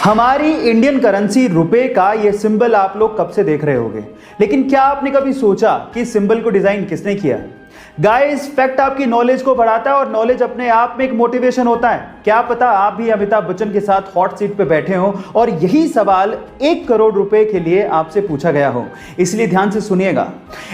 हमारी Indian currency रुपए का ये सिंबल आप लोग कब से देख रहे होंगे, लेकिन क्या आपने कभी सोचा कि इस सिंबल को डिजाइन किसने किया? गाइस, फैक्ट आपकी नॉलेज को बढ़ाता है और नॉलेज अपने आप में एक मोटिवेशन होता है। क्या पता आप भी अमिताभ बच्चन के साथ हॉट सीट पे बैठे हो और यही सवाल 1 करोड़ रुपए के लिए आपसे पूछा गया हो, इसलिए ध्यान से सुनिएगा।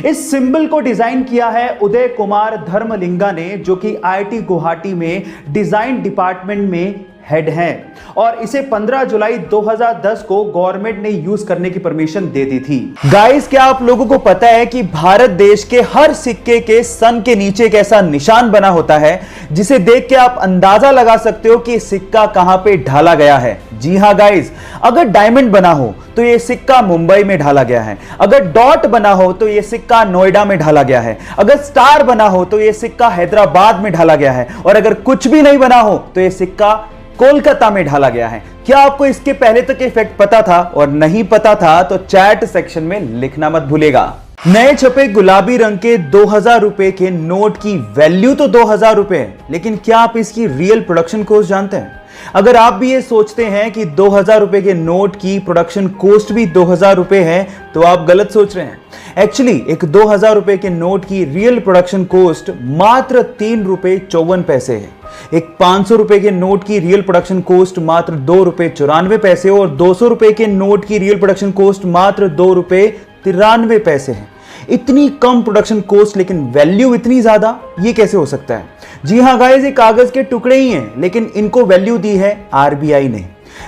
इस सिंबल को डिजाइन किया है उदय कुमार धर्मलिंगा ने, जो कि IIT गुवाहाटी में डिजाइन डिपार्टमेंट में हेड हैं और इसे 15 जुलाई 2010 को गवर्नमेंट ने यूज करने की परमिशन दे दी थी। गाइस, क्या आप लोगों को पता है कि भारत देश के हर सिक्के के सन के नीचे एक ऐसा निशान बना होता है जिसे देख के आप अंदाजा लगा सकते हो कि सिक्का कहां पे ढाला गया है? जी हां गाइस, अगर डायमंड बना हो तो यह सिक्का मुंबई में ढाला गया है, अगर डॉट बना हो तो यह सिक्का नोएडा में ढाला गया है, अगर स्टार बना हो तो यह सिक्का हैदराबाद में ढाला गया है और अगर कुछ भी नहीं बना हो तो यह सिक्का कोलकाता में ढाला गया है। क्या आपको इसके पहले तक इफेक्ट पता था? और नहीं पता था तो चैट सेक्शन में लिखना मत भूलेगा। नए छपे गुलाबी रंग के 2000 रुपए के नोट की वैल्यू तो 2000 रुपए है, लेकिन क्या आप इसकी रियल प्रोडक्शन कॉस्ट जानते हैं? अगर आप भी ये सोचते हैं कि 2000 रुपए के नोट की प्रोडक्शन कॉस्ट भी 2000 रुपए है तो आप गलत सोच रहे हैं। एक्चुअली एक 2000 रुपए के नोट की रियल प्रोडक्शन कॉस्ट मात्र 3 रुपए 54 पैसे है। एक 500 रुपए के नोट की रियल प्रोडक्शन कॉस्ट मात्र 2 रुपए 94 पैसे और 200 रुपए के नोट की रियल प्रोडक्शन कॉस्ट मात्र 2 रुपए 93 पैसे है। इतनी कम प्रोडक्शन कॉस्ट लेकिन वैल्यू इतनी ज्यादा, ये कैसे हो सकता है? जी हां गाइस, ये कागज के टुकड़े ही हैं, लेकिन इनको वैल्यू दी है RBI ने।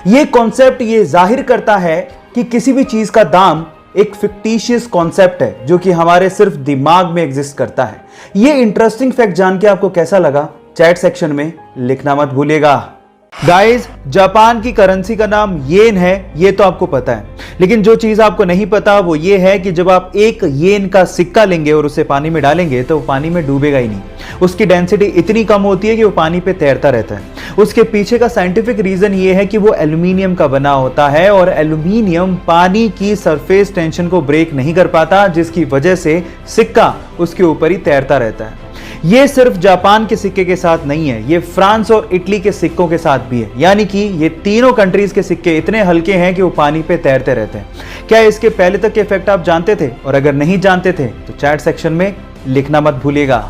ये कॉन्सेप्ट ये जाहिर करता है कि किसी भी चीज का दाम एक फिक्टिशियस कॉन्सेप्ट है जो कि हमारे सिर्फ दिमाग में एग्जिस्ट करता है। ये इंटरेस्टिंग फैक्ट जान के आपको कैसा लगा? चैट सेक्शन में लिखना मत भूलिएगा। गाइस, जापान की करेंसी का नाम येन है, ये तो आपको पता है, लेकिन जो चीज आपको नहीं पता वो ये है कि जब आप एक येन का सिक्का लेंगे और उसे पानी में डालेंगे तो वो पानी में डूबेगा ही नहीं। उसकी डेंसिटी इतनी कम होती है कि वो पानी पे तैरता रहता है। उसके पीछे का साइंटिफिक रीजन ये है कि वो एल्यूमिनियम का बना होता है और एल्यूमिनियम पानी की सरफेस टेंशन को ब्रेक नहीं कर पाता, जिसकी वजह से सिक्का उसके ऊपर ही तैरता रहता है। ये सिर्फ जापान के सिक्के के साथ नहीं है, ये फ्रांस और इटली के सिक्कों के साथ भी है। यानी कि ये तीनों कंट्रीज के सिक्के इतने हल्के हैं कि वो पानी पे तैरते रहते हैं। क्या इसके पहले तक के इफेक्ट आप जानते थे? और अगर नहीं जानते थे तो चैट सेक्शन में लिखना मत भूलिएगा।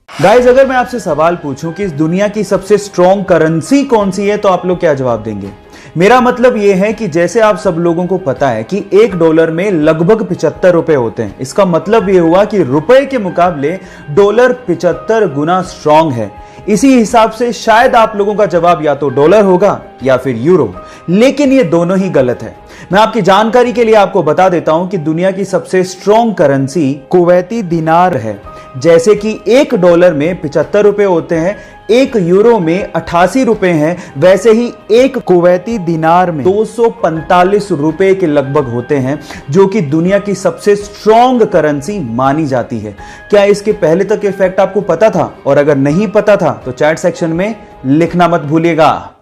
गाइस, अगर मैं आपसे सवाल पूछूं कि इस दुनिया की सबसे स्ट्रॉन्ग करेंसी कौन सी है तो आप लोग क्या जवाब देंगे? मेरा मतलब यह है कि जैसे आप सब लोगों को पता है कि $1 में लगभग 75 रुपए होते हैं, इसका मतलब यह हुआ कि रुपए के मुकाबले डॉलर 75 गुना स्ट्रॉन्ग है। इसी हिसाब से शायद आप लोगों का जवाब या तो डॉलर होगा या फिर यूरो, लेकिन ये दोनों ही गलत है। मैं आपकी जानकारी के लिए आपको बता देता हूं कि दुनिया की सबसे स्ट्रॉन्ग करेंसी कुवैती दिनार है। जैसे कि $1 में 75 रुपए होते हैं, 1 यूरो में 88 रुपए हैं, वैसे ही 1 कुवैती दिनार में 245 रुपए के लगभग होते हैं, जो कि दुनिया की सबसे स्ट्रॉन्ग करेंसी मानी जाती है। क्या इसके पहले तक के फैक्ट आपको पता था? और अगर नहीं पता था तो चैट सेक्शन में लिखना मत भूलिएगा।